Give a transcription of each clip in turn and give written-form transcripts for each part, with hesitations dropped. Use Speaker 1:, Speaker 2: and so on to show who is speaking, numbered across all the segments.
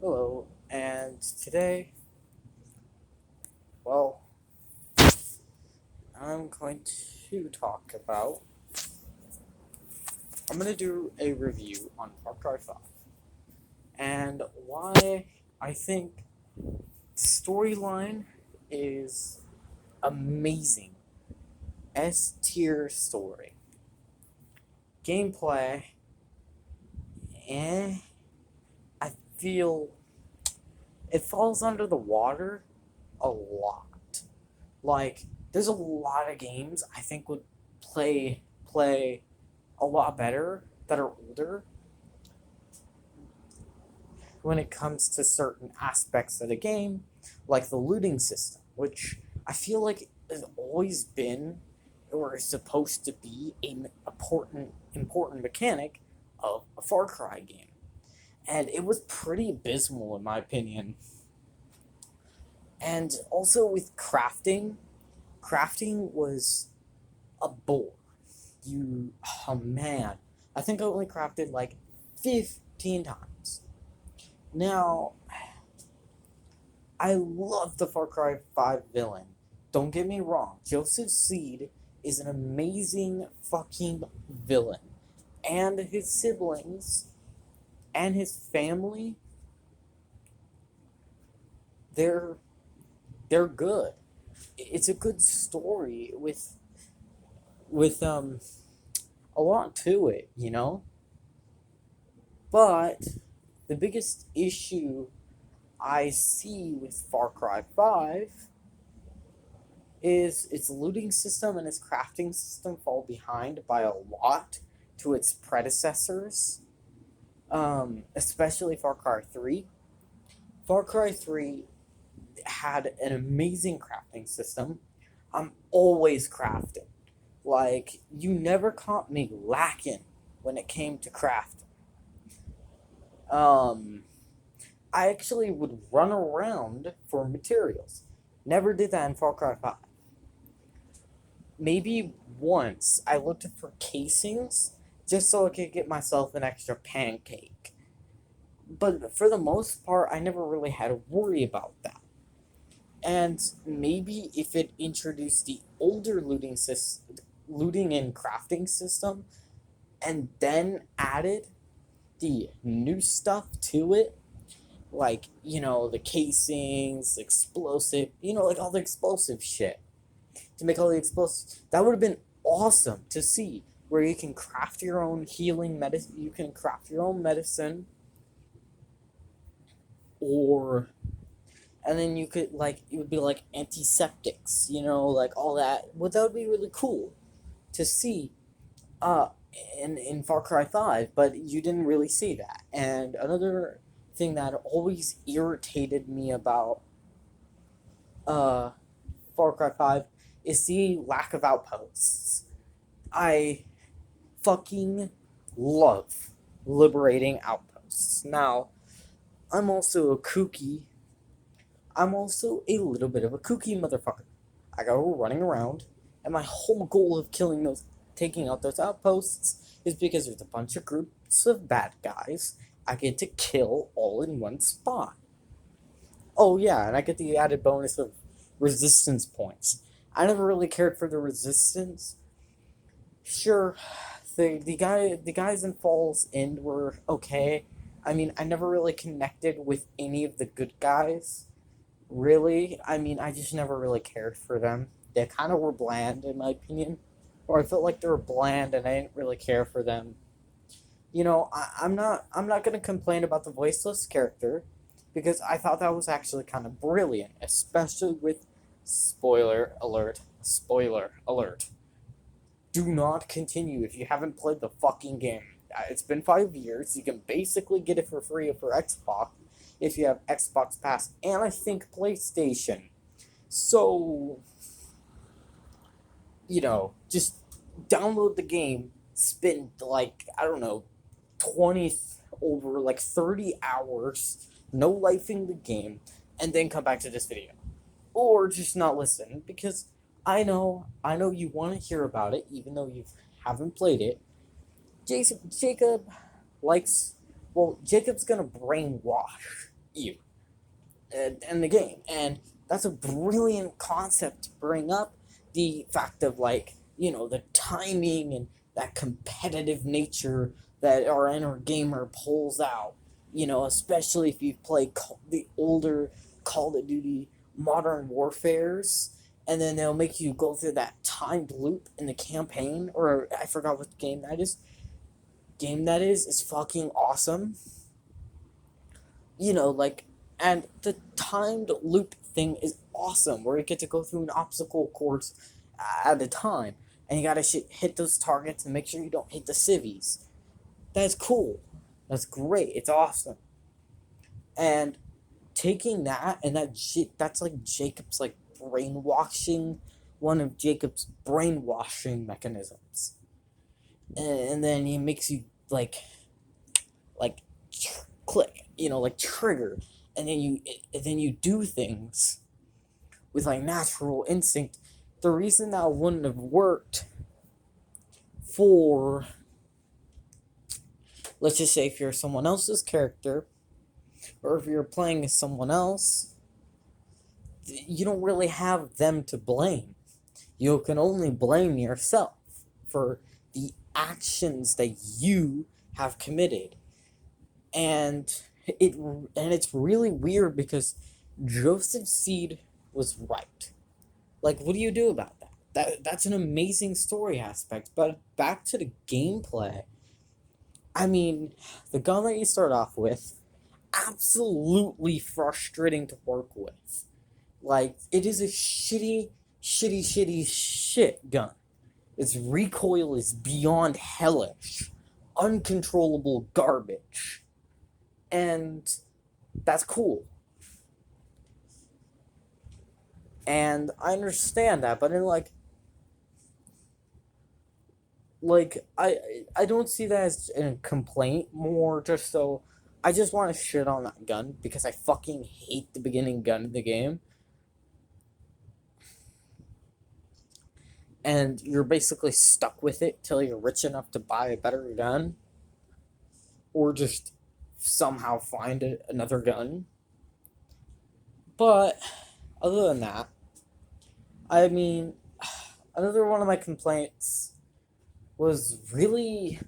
Speaker 1: Hello, and today, well, I'm going to talk about. I'm going to do a review on Farcry 5 and why I think the storyline is amazing. S tier story. Gameplay, eh, I feel it falls under the water a lot. Like, there's a lot of games I think would play a lot better that are older when it comes to certain aspects of the game, like the looting system, which I feel like has always been or is supposed to be an important mechanic of a Far Cry game. And it was pretty abysmal in my opinion. And also with crafting was a bore. Oh man, I think I only crafted like 15 times. Now, I love the Far Cry 5 villain. Don't get me wrong, Joseph Seed is an amazing fucking villain. And his siblings and his family, they're they're good. It's a good story with a lot to it, you know? But the biggest issue I see with Far Cry 5 is its looting system and its crafting system fall behind by a lot to its predecessors, especially Far Cry 3. Far Cry 3 had an amazing crafting system. I'm always crafting. Like, you never caught me lacking when it came to crafting. Um, I actually would run around for materials. Never did that in Far Cry 5. Maybe once I looked for casings just so I could get myself an extra pancake. But for the most part, I never really had to worry about that. And maybe if it introduced the older looting and crafting system, and then added the new stuff to it, like, the casings, explosive, like all the explosive shit, to make all the explosives, that would have been awesome to see, where you can craft your own healing medicine, you can craft your own medicine, or and then you could, like, it would be like antiseptics, like all that. Well, that would be really cool to see uh in Far Cry 5, but you didn't really see that. And another thing that always irritated me about uh Far Cry 5 is the lack of outposts. I fucking love liberating outposts. Now, I'm also a kooky I'm also a little bit of a kooky motherfucker. I go running around, and my whole goal of taking out those outposts is because there's a bunch of groups of bad guys I get to kill all in one spot. Oh yeah, and I get the added bonus of resistance points. I never really cared for the resistance. Sure, the guys in Falls End were okay. I mean, I never really connected with any of the good guys. Really, I mean, I just never really cared for them. They kind of were bland, in my opinion, or I felt like they were bland, and I didn't really care for them. I'm not gonna complain about the voiceless character, because I thought that was actually kind of brilliant, especially with spoiler alert. Spoiler alert. Do not continue if you haven't played the fucking game. It's been 5 years. You can basically get it for free for Xbox if you have Xbox Pass, and I think PlayStation. So, just download the game, spend like, I don't know, 20 over like 30 hours, no life in the game, and then come back to this video. Or just not listen, because I know you want to hear about it, even though you haven't played it. Jacob likes, well, Jacob's gonna brainwash you in the game. And that's a brilliant concept to bring up, the fact of, like, the timing and that competitive nature that our inner gamer pulls out, especially if you play the older Call of Duty Modern Warfares, and then they'll make you go through that timed loop in the campaign, or I forgot what game that is. Is fucking awesome. Like, and the timed loop thing is awesome, where you get to go through an obstacle course at a time, and you gotta hit those targets and make sure you don't hit the civvies. That's cool. That's great. It's awesome. And taking that, and that's like Jacob's, like, brainwashing, one of Jacob's brainwashing mechanisms. And then he makes you like click, like trigger, and then you do things with, like, natural instinct. The reason that wouldn't have worked for, let's just say, if you're someone else's character, or if you're playing as someone else, you don't really have them to blame. You can only blame yourself for the actions that you have committed. And it's really weird, because Joseph Seed was right. Like, what do you do about that? That's an amazing story aspect. But back to the gameplay. I mean, the gun that you start off with, absolutely frustrating to work with. Like, it is a shitty shit gun. Its recoil is beyond hellish. Uncontrollable garbage. And that's cool. And I understand that, but in, I don't see that as a complaint, more just so I just want to shit on that gun because I fucking hate the beginning gun of the game. And you're basically stuck with it till you're rich enough to buy a better gun, or just somehow find another gun. But other than that, I mean, another one of my complaints was really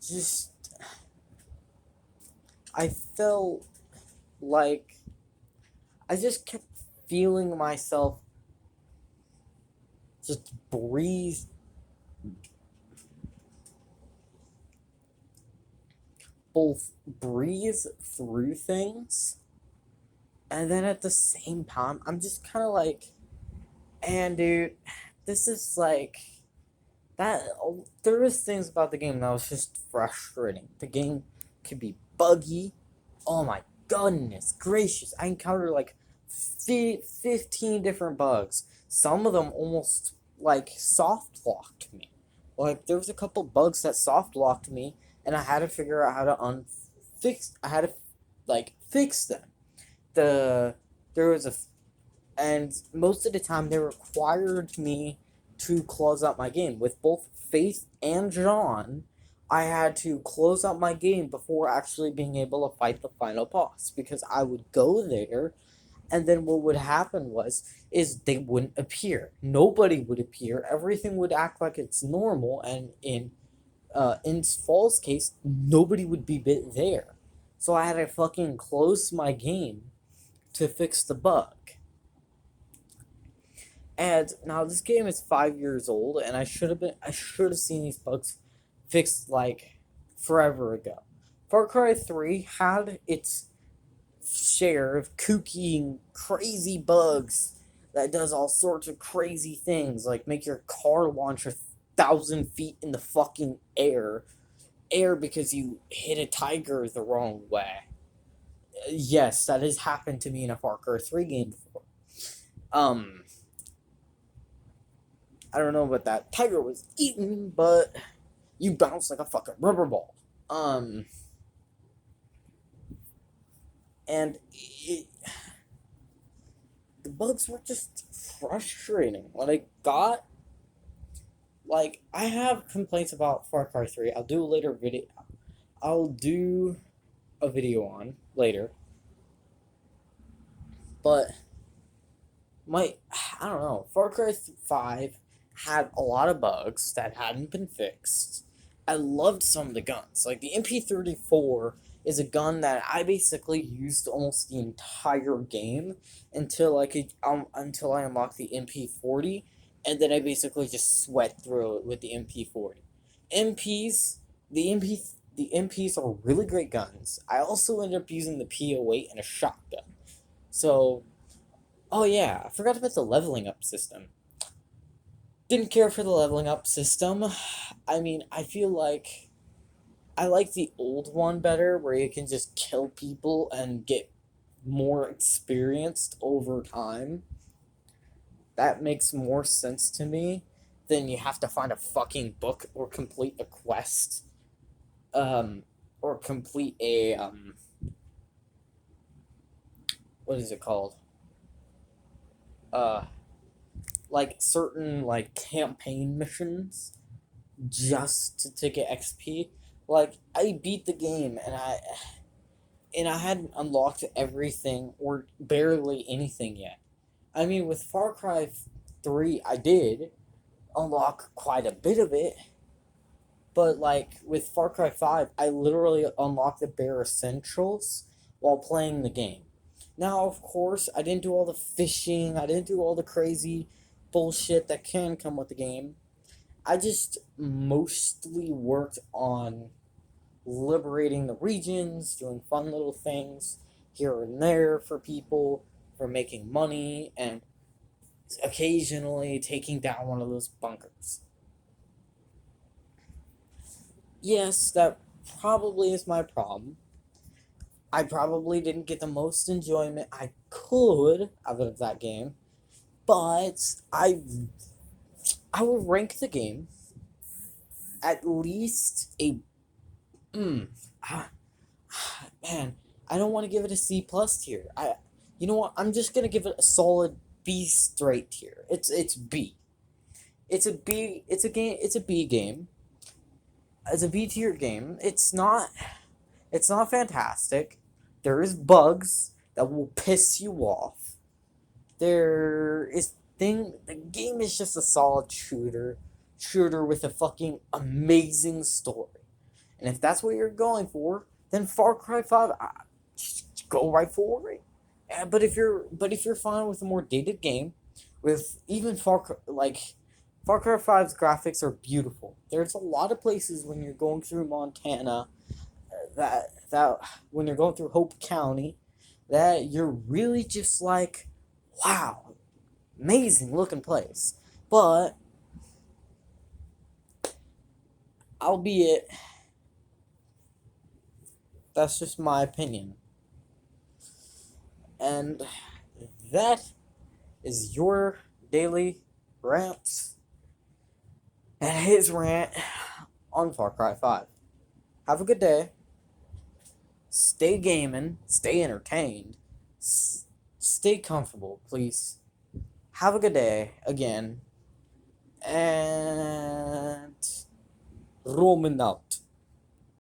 Speaker 1: just, I felt like I just kept feeling myself just breathe through things, and then at the same time I'm just kind of like, and dude, this is like that. There was things about the game that was just frustrating. The game could be buggy. Oh my goodness gracious, I encountered like 15 different bugs. Some of them almost like soft locked me. Like, there was a couple bugs that soft locked me, and I had to figure out how to fix them. There was and most of the time they required me to close out my game. With both Faith and John, I had to close out my game before actually being able to fight the final boss, because I would go there, and then what would happen is they wouldn't appear. Nobody would appear. Everything would act like it's normal, and in Fall's case, nobody would be there. So I had to fucking close my game to fix the bug. And now this game is 5 years old, and I should have seen these bugs fixed like forever ago. Far Cry 3 had its share of kooky and crazy bugs that does all sorts of crazy things, like make your car launch 1,000 feet in the fucking air because you hit a tiger the wrong way. Yes, that has happened to me in a Far Cry 3 game before. I don't know what that tiger was eating, but you bounce like a fucking rubber ball. And the bugs were just frustrating. I have complaints about Far Cry 3. I'll do a later video. I'll do a video on later. But my I don't know, Far Cry 5 had a lot of bugs that hadn't been fixed. I loved some of the guns. Like the MP34 is a gun that I basically used almost the entire game until I unlocked the MP40, and then I basically just sweat through it with the MP40. MPs, the MP the MPs are really great guns. I also ended up using the P08 and a shotgun. So, oh yeah, I forgot about the leveling up system. Didn't care for the leveling up system. I mean, I feel like I like the old one better, where you can just kill people and get more experienced over time. That makes more sense to me than you have to find a fucking book or complete a quest. Or complete a, what is it called? Uh, like certain, like, campaign missions just to get XP. Like, I beat the game and I hadn't unlocked everything or barely anything yet. I mean, with Far Cry 3, I did unlock quite a bit of it, but like with Far Cry 5, I literally unlocked the bare essentials while playing the game. Now, of course, I didn't do all the fishing, I didn't do all the crazy bullshit that can come with the game. I just mostly worked on liberating the regions, doing fun little things here and there for people, for making money, and occasionally taking down one of those bunkers. Yes, that probably is my problem. I probably didn't get the most enjoyment I could out of that game, but I would rank the game at least a mm, ah, man. I don't want to give it a C plus tier. You know what? I'm just gonna give it a solid B straight tier. It's B. It's a B. It's a game. It's a B game. It's a B tier game. It's not fantastic. There is bugs that will piss you off. The game is just a solid shooter with a fucking amazing story. And if that's what you're going for, then Far Cry 5, just go right for it. But if you're fine with a more dated game, with even Far Cry 5's graphics are beautiful. There's a lot of places when you're going through Montana that when you're going through Hope County that you're really just like, wow, amazing looking place. But albeit that's just my opinion. And that is your daily rant and his rant on Far Cry 5. Have a good day. Stay gaming. Stay entertained. Stay comfortable, please. Have a good day again. And Roman out.